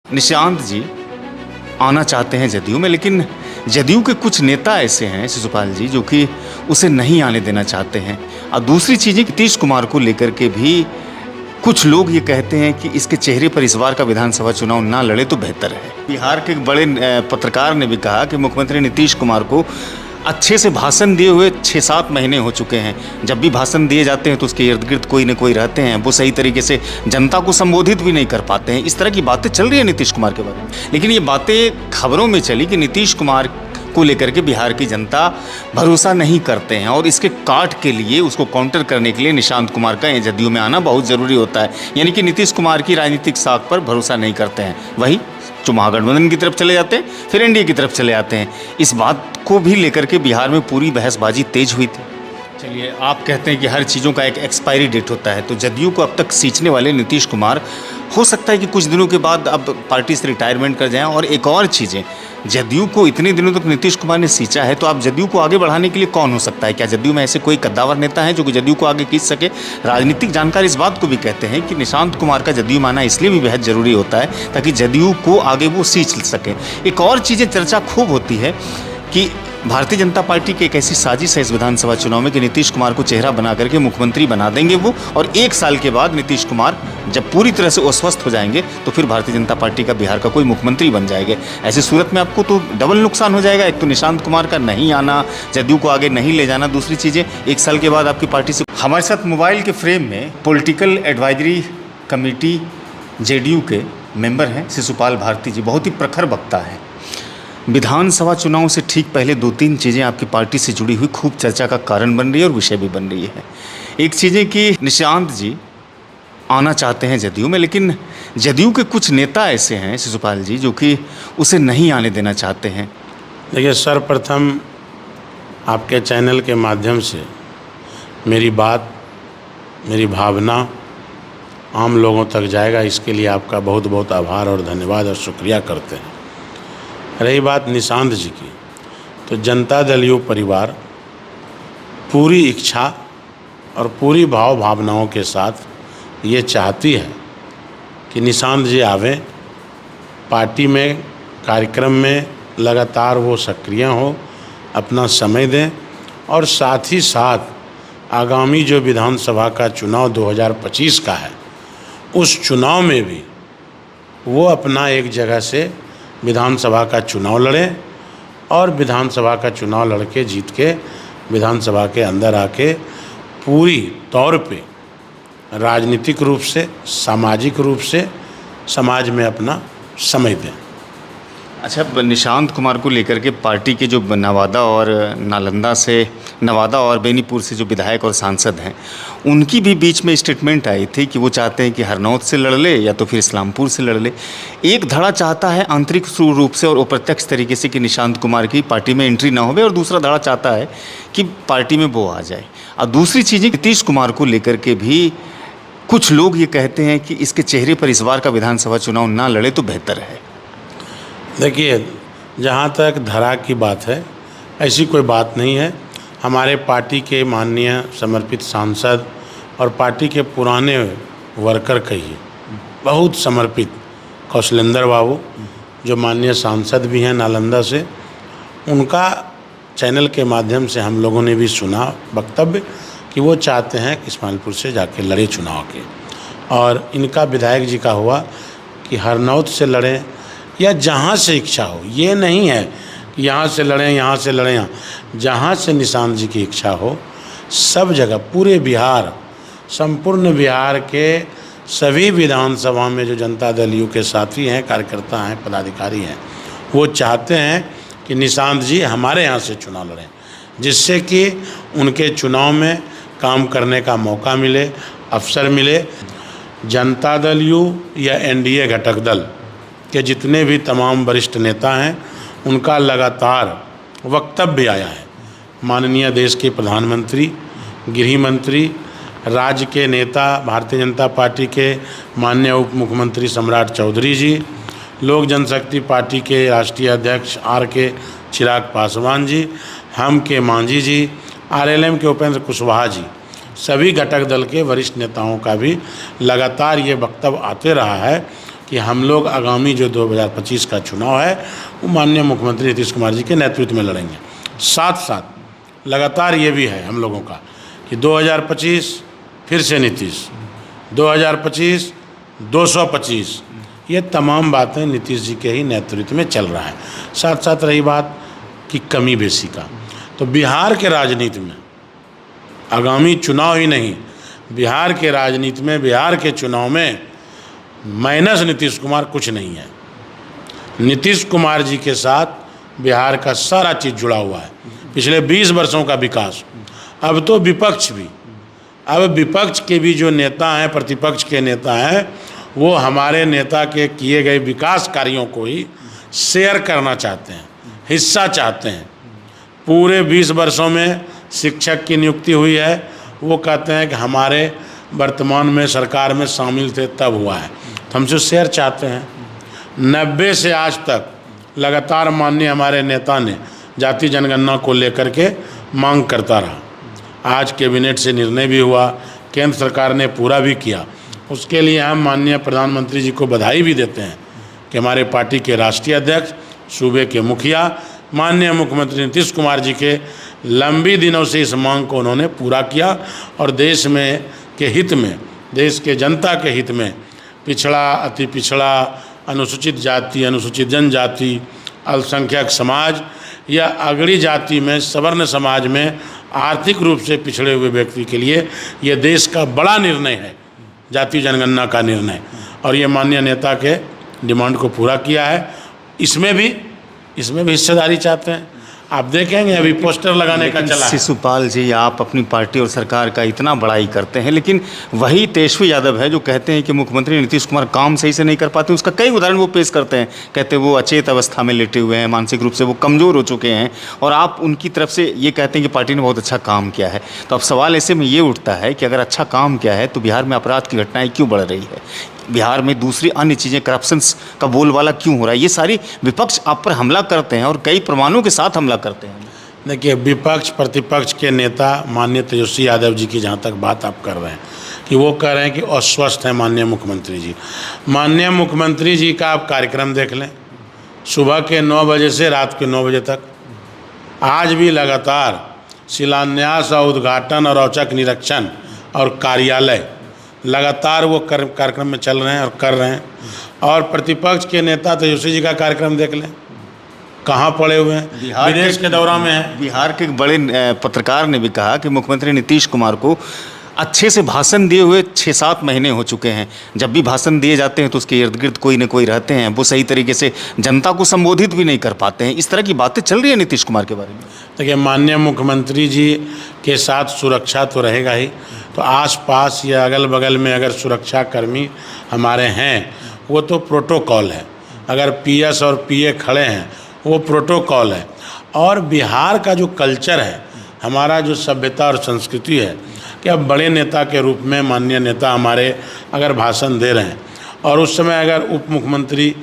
निशांत जी आना चाहते हैं जदयू में, लेकिन जदयू के कुछ नेता ऐसे हैं शिशुपाल जी जो कि उसे नहीं आने देना चाहते हैं। और दूसरी चीज़ नीतीश कुमार को लेकर के भी कुछ लोग ये कहते हैं कि इसके चेहरे पर इस बार का विधानसभा चुनाव ना लड़े तो बेहतर है। बिहार के एक बड़े पत्रकार ने भी कहा कि मुख्यमंत्री नीतीश कुमार को अच्छे से भाषण दिए हुए 6-7 महीने हो चुके हैं। जब भी भाषण दिए जाते हैं तो उसके इर्द गिर्द कोई न कोई रहते हैं, वो सही तरीके से जनता को संबोधित भी नहीं कर पाते हैं। इस तरह की बातें चल रही है नीतीश कुमार के बारे में, लेकिन ये बातें खबरों में चली कि नीतीश कुमार को लेकर के बिहार की जनता भरोसा नहीं करते हैं और इसके काट के लिए, उसको काउंटर करने के लिए निशांत कुमार का जदयू में आना बहुत ज़रूरी होता है। यानी कि नीतीश कुमार की राजनीतिक साख पर भरोसा नहीं करते हैं, वही जो महागठबंधन की तरफ चले जाते हैं, फिर एनडीए की तरफ चले जाते हैं। इस बात को भी लेकर के बिहार में पूरी बहसबाजी तेज हुई थी। चलिए, आप कहते हैं कि हर चीज़ों का एक एक्सपायरी डेट होता है, तो जदयू को अब तक सींचने वाले नीतीश कुमार हो सकता है कि कुछ दिनों के बाद अब पार्टी से रिटायरमेंट कर जाएं। और एक और चीज़ें, जदयू को इतने दिनों तक नीतीश कुमार ने सींचा है, तो आप जदयू को आगे बढ़ाने के लिए कौन हो सकता है? क्या जदयू में ऐसे कोई कद्दावर नेता है जो कि जदयू को आगे खींच सके? राजनीतिक जानकार इस बात को भी कहते हैं कि निशांत कुमार का जदयू में आना इसलिए भी बेहद ज़रूरी होता है ताकि जदयू को आगे वो सींच सकें। एक और चीज़ें चर्चा खूब होती है कि भारतीय जनता पार्टी की एक ऐसी साजिश है इस विधानसभा चुनाव में कि नीतीश कुमार को चेहरा बना करके मुख्यमंत्री बना देंगे वो, और 1 साल के बाद नीतीश कुमार जब पूरी तरह से अस्वस्थ हो जाएंगे तो फिर भारतीय जनता पार्टी का बिहार का कोई मुख्यमंत्री बन जाएंगे। ऐसी सूरत में आपको तो डबल नुकसान हो जाएगा। एक तो निशांत कुमार का नहीं आना, जदयू को आगे नहीं ले जाना, दूसरी चीज़ें 1 साल के बाद आपकी पार्टी से। हमारे साथ मोबाइल के फ्रेम में पॉलिटिकल एडवाइजरी कमेटी जेडीयू के मेंबर हैं शिशुपाल भारती जी, बहुत ही प्रखर वक्ता हैं। विधानसभा चुनाव से ठीक पहले 2-3 चीज़ें आपकी पार्टी से जुड़ी हुई खूब चर्चा का कारण बन रही है और विषय भी बन रही है। एक चीज़ें कि निशांत जी आना चाहते हैं जदयू में, लेकिन जदयू के कुछ नेता ऐसे हैं शिशुपाल जी जो कि उसे नहीं आने देना चाहते हैं। देखिए, सर्वप्रथम आपके चैनल के माध्यम से मेरी बात, मेरी भावना आम लोगों तक जाएगा, इसके लिए आपका बहुत बहुत आभार और धन्यवाद और शुक्रिया करते हैं। रही बात निशांत जी की, तो जनता दल यू परिवार पूरी इच्छा और पूरी भाव भावनाओं के साथ ये चाहती है कि निशांत जी आवें, पार्टी में कार्यक्रम में लगातार वो सक्रिय हो, अपना समय दें और साथ ही साथ आगामी जो विधानसभा का चुनाव 2025 का है, उस चुनाव में भी वो अपना एक जगह से विधानसभा का चुनाव लड़ें और विधानसभा का चुनाव लड़के जीत के विधानसभा के अंदर आके पूरी तौर पे राजनीतिक रूप से, सामाजिक रूप से समाज में अपना समय दें। अच्छा, निशांत कुमार को लेकर के पार्टी के जो नवादा और बेनीपुर से जो विधायक और सांसद हैं, उनकी भी बीच में स्टेटमेंट आई थी कि वो चाहते हैं कि हरनौत से लड़ ले या तो फिर इस्लामपुर से लड़ ले। एक धड़ा चाहता है आंतरिक रूप से और अप्रत्यक्ष तरीके से कि निशांत कुमार की पार्टी में एंट्री ना हो, और दूसरा धड़ा चाहता है कि पार्टी में वो आ जाए। और दूसरी चीज़ें, नीतीश कुमार को लेकर के भी कुछ लोग ये कहते हैं कि इसके चेहरे पर इस बार का विधानसभा चुनाव ना लड़े तो बेहतर है। देखिए, जहाँ तक धरा की बात है, ऐसी कोई बात नहीं है। हमारे पार्टी के माननीय समर्पित सांसद और पार्टी के पुराने वर्कर कहिए, बहुत समर्पित कौशलेंद्र बाबू, जो माननीय सांसद भी हैं नालंदा से, उनका चैनल के माध्यम से हम लोगों ने भी सुना वक्तव्य कि वो चाहते हैं कि इस्माइलपुर से जाके लड़े चुनाव के, और इनका विधायक जी का हुआ कि हरनौत से लड़ें या जहाँ से इच्छा हो। ये नहीं है कि यहाँ से लड़ें, यहाँ से लड़ें, जहाँ से निशांत जी की इच्छा हो, सब जगह पूरे बिहार, संपूर्ण बिहार के सभी विधानसभा में जो जनता दल यू के साथी हैं, कार्यकर्ता हैं, पदाधिकारी हैं, वो चाहते हैं कि निशांत जी हमारे यहाँ से चुनाव लड़ें, जिससे कि उनके चुनाव में काम करने का मौका मिले, अवसर मिले। जनता दल यू या एनडीए घटक दल के जितने भी तमाम वरिष्ठ नेता हैं, उनका लगातार वक्तव्य आया है। माननीय देश के प्रधानमंत्री, गृह मंत्री, राज्य के नेता, भारतीय जनता पार्टी के माननीय उप मुख्यमंत्री सम्राट चौधरी जी, लोक जनशक्ति पार्टी के राष्ट्रीय अध्यक्ष के चिराग पासवान जी, हम के मांझी जी, आरएलएम के उपेंद्र कुशवाहा जी, सभी घटक दल के वरिष्ठ नेताओं का भी लगातार ये वक्तव्य आते रहा है कि हम लोग आगामी जो 2025 का चुनाव है वो माननीय मुख्यमंत्री नीतीश कुमार जी के नेतृत्व में लड़ेंगे। साथ साथ लगातार ये भी है हम लोगों का कि 2025 फिर से नीतीश, 2025 225, ये तमाम बातें नीतीश जी के ही नेतृत्व में चल रहा है। साथ साथ रही बात कि कमी बेसी का, तो बिहार के राजनीति में आगामी चुनाव ही नहीं, बिहार के राजनीति में, बिहार के चुनाव में माइनस नीतीश कुमार कुछ नहीं है। नीतीश कुमार जी के साथ बिहार का सारा चीज़ जुड़ा हुआ है, पिछले 20 वर्षों का विकास। अब तो विपक्ष भी, अब विपक्ष के भी जो नेता हैं, प्रतिपक्ष के नेता हैं, वो हमारे नेता के किए गए विकास कार्यों को ही शेयर करना चाहते हैं, हिस्सा चाहते हैं। पूरे 20 वर्षों में शिक्षक की नियुक्ति हुई है, वो कहते हैं कि हमारे वर्तमान में सरकार में शामिल थे तब हुआ है, तो हमसे शेयर चाहते हैं। 90 से आज तक लगातार माननीय हमारे नेता ने जाति जनगणना को लेकर के मांग करता रहा। आज कैबिनेट से निर्णय भी हुआ, केंद्र सरकार ने पूरा भी किया। उसके लिए हम माननीय प्रधानमंत्री जी को बधाई भी देते हैं कि हमारे पार्टी के राष्ट्रीय अध्यक्ष, सूबे के मुखिया माननीय मुख्यमंत्री नीतीश कुमार जी के लंबी दिनों से इस मांग को उन्होंने पूरा किया और देश में के हित में, देश के जनता के हित में पिछड़ा, अति पिछड़ा, अनुसूचित जाति, अनुसूचित जनजाति, अल्पसंख्यक समाज या अगड़ी जाति में, सवर्ण समाज में आर्थिक रूप से पिछड़े हुए व्यक्ति के लिए ये देश का बड़ा निर्णय है, जाति जनगणना का निर्णय, और ये माननीय नेता के डिमांड को पूरा किया है। इसमें भी हिस्सेदारी चाहते हैं। आप देखेंगे अभी पोस्टर लगाने का चला है। शिशुपाल जी, आप अपनी पार्टी और सरकार का इतना बड़ाई करते हैं, लेकिन वही तेजस्वी यादव है जो कहते हैं कि मुख्यमंत्री नीतीश कुमार काम सही से नहीं कर पाते। उसका कई उदाहरण वो पेश करते हैं, कहते हैं वो अचेत अवस्था में लेटे हुए हैं, मानसिक रूप से वो कमज़ोर हो चुके हैं, और आप उनकी तरफ से ये कहते हैं कि पार्टी ने बहुत अच्छा काम किया है। तो अब सवाल ऐसे में ये उठता है कि अगर अच्छा काम किया है तो बिहार में अपराध की घटनाएँ क्यों बढ़ रही है, बिहार में दूसरी अन्य चीज़ें, करप्शंस का बोलबाला क्यों हो रहा है? ये सारी विपक्ष आप पर हमला करते हैं और कई प्रमाणों के साथ हमला करते हैं। देखिए, विपक्ष प्रतिपक्ष के नेता माननीय तेजस्वी यादव जी की जहाँ तक बात आप कर रहे हैं कि वो कह रहे हैं कि अस्वस्थ हैं माननीय मुख्यमंत्री जी। माननीय मुख्यमंत्री जी का आप कार्यक्रम देख लें, सुबह के 9 बजे से रात के 9 बजे तक। आज भी लगातार शिलान्यास और उद्घाटन और औचक निरीक्षण और कार्यालय लगातार वो कार्यक्रम में चल रहे हैं और कर रहे हैं। और प्रतिपक्ष के नेता तेजस्वी जी का कार्यक्रम देख लें, कहाँ पड़े हुए हैं, विदेश के दौरा में हैं। बिहार के बड़े पत्रकार ने भी कहा कि मुख्यमंत्री नीतीश कुमार को अच्छे से भाषण दिए हुए 6-7 महीने हो चुके हैं। जब भी भाषण दिए जाते हैं तो उसके इर्द गिर्द कोई न कोई रहते हैं, वो सही तरीके से जनता को संबोधित भी नहीं कर पाते हैं। इस तरह की बातें चल रही है नीतीश कुमार के बारे में। देखिए, माननीय मुख्यमंत्री जी के साथ सुरक्षा तो रहेगा ही, तो आसपास या अगल बगल में अगर सुरक्षा कर्मी हमारे हैं वो तो प्रोटोकॉल है। अगर पीएस और पीए खड़े हैं वो प्रोटोकॉल है। और बिहार का जो कल्चर है, हमारा जो सभ्यता और संस्कृति है कि अब बड़े नेता के रूप में माननीय नेता हमारे अगर भाषण दे रहे हैं और उस समय अगर उप मुख्यमंत्री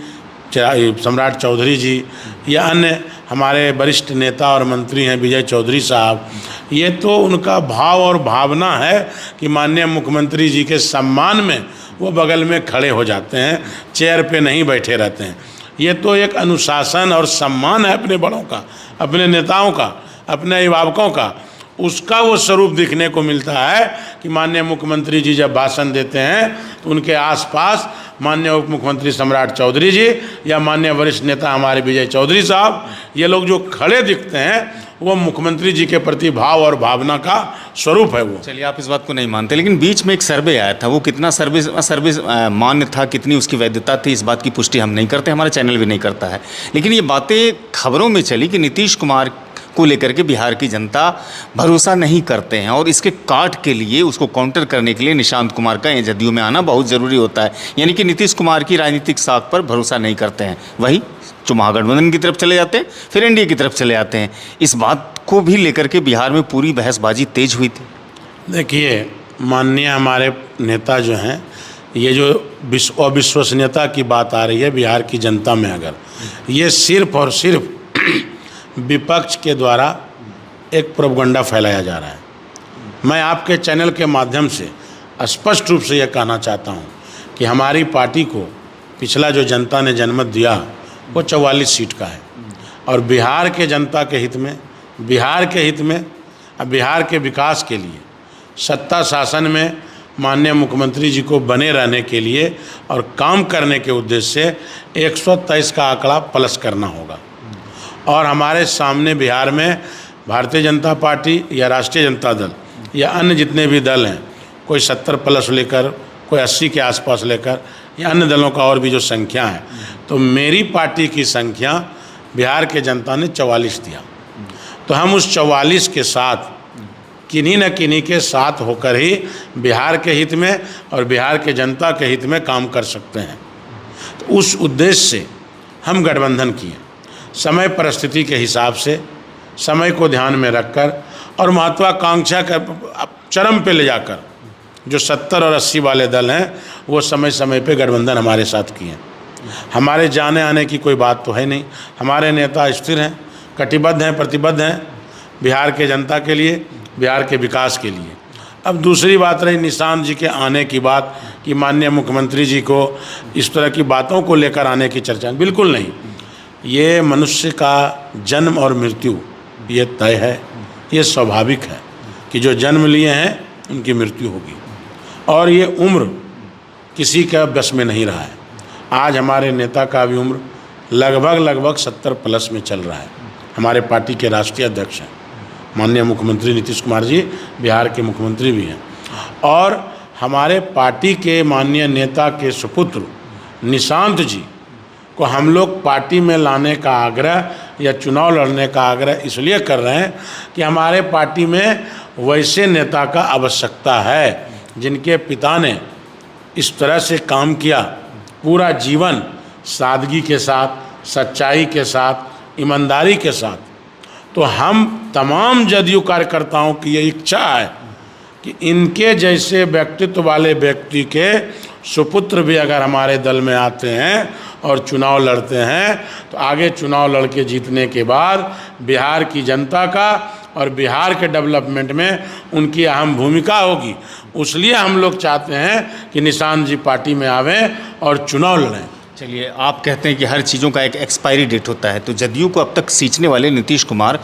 सम्राट चौधरी जी या अन्य हमारे वरिष्ठ नेता और मंत्री हैं विजय चौधरी साहब, ये तो उनका भाव और भावना है कि माननीय मुख्यमंत्री जी के सम्मान में वो बगल में खड़े हो जाते हैं, चेयर पे नहीं बैठे रहते हैं। ये तो एक अनुशासन और सम्मान है अपने बड़ों का, अपने नेताओं का, अपने अभिभावकों का। उसका वो स्वरूप दिखने को मिलता है कि माननीय मुख्यमंत्री जी जब भाषण देते हैं तो उनके आसपास माननीय उप मुख्यमंत्री सम्राट चौधरी जी या माननीय वरिष्ठ नेता हमारे विजय चौधरी साहब, ये लोग जो खड़े दिखते हैं वो मुख्यमंत्री जी के प्रति भाव और भावना का स्वरूप है वो। चलिए, आप इस बात को नहीं मानते, लेकिन बीच में एक सर्वे आया था, वो कितना सर्वे मान्य था, कितनी उसकी वैधता थी, इस बात की पुष्टि हम नहीं करते, हमारा चैनल भी नहीं करता है। लेकिन ये बातें खबरों में चली कि नीतीश कुमार को लेकर के बिहार की जनता भरोसा नहीं करते हैं, और इसके काट के लिए, उसको काउंटर करने के लिए निशांत कुमार का जदयू में आना बहुत ज़रूरी होता है। यानी कि नीतीश कुमार की राजनीतिक साख पर भरोसा नहीं करते हैं, वही जो महागठबंधन की तरफ चले जाते हैं, फिर एनडीए की तरफ चले जाते हैं। इस बात को भी लेकर के बिहार में पूरी बहसबाजी तेज हुई थी। देखिए, माननीय हमारे नेता जो हैं, ये जो अविश्वसनीयता की बात आ रही है बिहार की जनता में, अगर ये सिर्फ और सिर्फ विपक्ष के द्वारा एक प्रोपगंडा फैलाया जा रहा है। मैं आपके चैनल के माध्यम से स्पष्ट रूप से यह कहना चाहता हूँ कि हमारी पार्टी को पिछला जो जनता ने जनमत दिया वो 44 सीट का है। और बिहार के जनता के हित में, बिहार के हित में, अब बिहार के विकास के लिए सत्ता शासन में माननीय मुख्यमंत्री जी को बने रहने के लिए और काम करने के उद्देश्य से 123 का आंकड़ा प्लस करना होगा। और हमारे सामने बिहार में भारतीय जनता पार्टी या राष्ट्रीय जनता दल या अन्य जितने भी दल हैं, कोई 70 प्लस लेकर, कोई 80 के आसपास लेकर, या अन्य दलों का और भी जो संख्या है, तो मेरी पार्टी की संख्या बिहार के जनता ने 44 दिया। तो हम उस 44 के साथ किन्हीं न किन्हीं के साथ होकर ही बिहार के हित में और बिहार के जनता के हित में काम कर सकते हैं। तो उस उद्देश्य से हम गठबंधन किए, समय परिस्थिति के हिसाब से, समय को ध्यान में रखकर और महत्वाकांक्षा का चरम पे ले जाकर जो 70 और 80 वाले दल हैं वो समय समय पे गठबंधन हमारे साथ किए। हमारे जाने आने की कोई बात तो है नहीं। हमारे नेता स्थिर हैं, कटिबद्ध हैं, प्रतिबद्ध हैं बिहार के जनता के लिए, बिहार के विकास के लिए। अब दूसरी बात रही निशांत जी के आने की बात कि माननीय मुख्यमंत्री जी को इस तरह की बातों को लेकर आने की चर्चा, बिल्कुल नहीं। ये मनुष्य का जन्म और मृत्यु ये तय है, ये स्वाभाविक है कि जो जन्म लिए हैं उनकी मृत्यु होगी, और ये उम्र किसी का बस में नहीं रहा है। आज हमारे नेता का भी उम्र लगभग 70 प्लस में चल रहा है। हमारे पार्टी के राष्ट्रीय अध्यक्ष हैं माननीय मुख्यमंत्री नीतीश कुमार जी, बिहार के मुख्यमंत्री भी हैं। और हमारे पार्टी के माननीय नेता के सुपुत्र निशांत जी को हम लोग पार्टी में लाने का आग्रह या चुनाव लड़ने का आग्रह इसलिए कर रहे हैं कि हमारे पार्टी में वैसे नेता का आवश्यकता है जिनके पिता ने इस तरह से काम किया, पूरा जीवन सादगी के साथ, सच्चाई के साथ, ईमानदारी के साथ। तो हम तमाम जदयू कार्यकर्ताओं की ये इच्छा है कि इनके जैसे व्यक्तित्व वाले व्यक्ति के सुपुत्र भी अगर हमारे दल में आते हैं और चुनाव लड़ते हैं तो आगे चुनाव लड़के जीतने के बाद बिहार की जनता का और बिहार के डेवलपमेंट में उनकी अहम भूमिका होगी। इसलिए हम लोग चाहते हैं कि निशांत जी पार्टी में आवें और चुनाव लड़ें। चलिए, आप कहते हैं कि हर चीज़ों का एक एक्सपायरी डेट होता है, तो जदयू को अब तक सींचने वाले नीतीश कुमार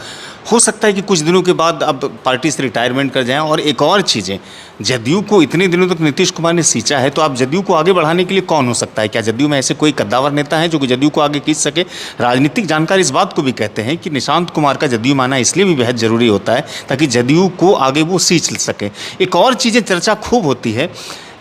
हो सकता है कि कुछ दिनों के बाद अब पार्टी से रिटायरमेंट कर जाएं। और एक और चीज़ें, जदयू को इतने दिनों तक नीतीश कुमार ने सींचा है, तो आप जदयू को आगे बढ़ाने के लिए कौन हो सकता है? क्या जदयू में ऐसे कोई कद्दावर नेता है जो कि जदयू को आगे खींच सके? राजनीतिक जानकार इस बात को भी कहते हैं कि निशांत कुमार का जदयू माना इसलिए भी बेहद ज़रूरी होता है ताकि जदयू को आगे वो सींच सके। एक और चीज़ें चर्चा खूब होती है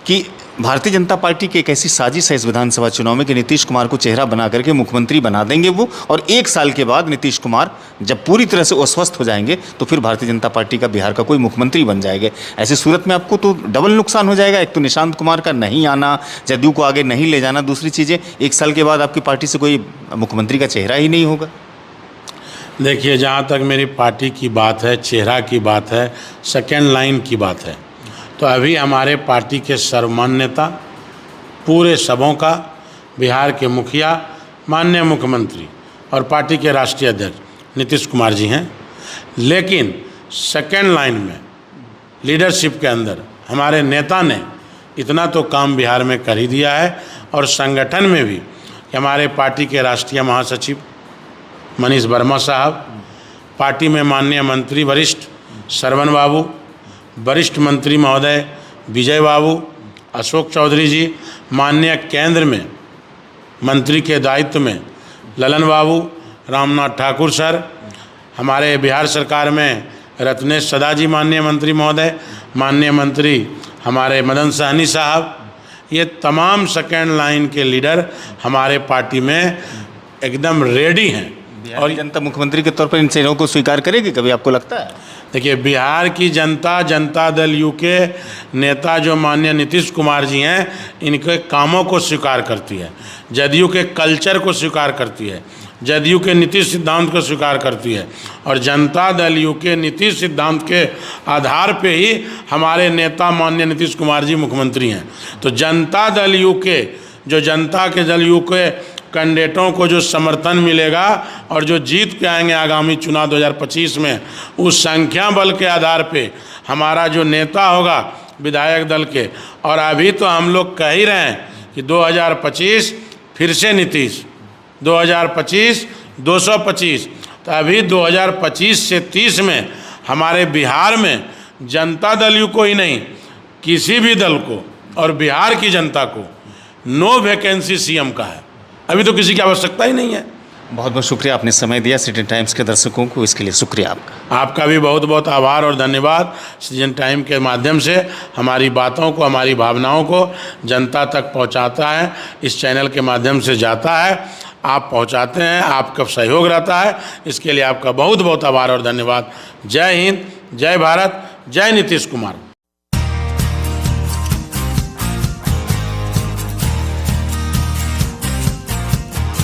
कि भारतीय जनता पार्टी की एक ऐसी साजिश है इस विधानसभा चुनाव में कि नीतीश कुमार को चेहरा बना करके मुख्यमंत्री बना देंगे वो, और 1 साल के बाद नीतीश कुमार जब पूरी तरह से अस्वस्थ हो जाएंगे तो फिर भारतीय जनता पार्टी का बिहार का कोई मुख्यमंत्री बन जाएगा। ऐसी सूरत में आपको तो डबल नुकसान हो जाएगा, एक तो निशांत कुमार का नहीं आना, जदयू को आगे नहीं ले जाना, दूसरी चीज़ें 1 साल के बाद आपकी पार्टी से कोई मुख्यमंत्री का चेहरा ही नहीं होगा। देखिए, जहाँ तक मेरी पार्टी की बात है, चेहरा की बात है, सेकेंड लाइन की बात है, तो अभी हमारे पार्टी के सर्वमान्य नेता, पूरे सबों का, बिहार के मुखिया, माननीय मुख्यमंत्री और पार्टी के राष्ट्रीय अध्यक्ष नीतीश कुमार जी हैं। लेकिन सेकेंड लाइन में लीडरशिप के अंदर हमारे नेता ने इतना तो काम बिहार में कर ही दिया है। और संगठन में भी हमारे पार्टी के राष्ट्रीय महासचिव मनीष वर्मा साहब, पार्टी में माननीय मंत्री वरिष्ठ श्रवण बाबू, वरिष्ठ मंत्री महोदय विजय बाबू, अशोक चौधरी जी, माननीय केंद्र में मंत्री के दायित्व में ललन बाबू, रामनाथ ठाकुर सर, हमारे बिहार सरकार में रत्नेश सदा जी माननीय मंत्री महोदय, माननीय मंत्री हमारे मदन सहनी साहब, ये तमाम सेकेंड लाइन के लीडर हमारे पार्टी में एकदम रेडी हैं। और जनता मुख्यमंत्री के तौर पर इन चेहरों को स्वीकार करेगी कभी, आपको लगता है? देखिए, बिहार की जनता, जनता दल यू के नेता जो माननीय नीतीश कुमार जी हैं, इनके कामों को स्वीकार करती है, जदयू के कल्चर को स्वीकार करती है, जदयू के नीति सिद्धांत को स्वीकार करती है। और जनता दल यू के नीति सिद्धांत के आधार पे ही हमारे नेता माननीय नीतीश कुमार जी मुख्यमंत्री हैं। तो जनता दल यू के जो जनता के दल यू के कैंडिडेटों को जो समर्थन मिलेगा और जो जीत के आएंगे आगामी चुनाव 2025 में, उस संख्या बल के आधार पे हमारा जो नेता होगा विधायक दल के, और अभी तो हम लोग कह ही रहे हैं कि 2025 फिर से नीतीश, 2025 225। तो अभी 2025 से 30 में हमारे बिहार में जनता दल यू को ही नहीं, किसी भी दल को और बिहार की जनता को नो वैकेंसी सीएम का है। अभी तो किसी की आवश्यकता ही नहीं है। बहुत बहुत शुक्रिया, आपने समय दिया सिटीजन टाइम्स के दर्शकों को, इसके लिए शुक्रिया आपका। आपका भी बहुत बहुत आभार और धन्यवाद। सिटीजन टाइम के माध्यम से हमारी बातों को, हमारी भावनाओं को जनता तक पहुंचाता है, इस चैनल के माध्यम से जाता है, आप पहुंचाते हैं, आपका सहयोग रहता है, इसके लिए आपका बहुत बहुत आभार और धन्यवाद। जय हिंद, जय भारत, जय नीतीश कुमार।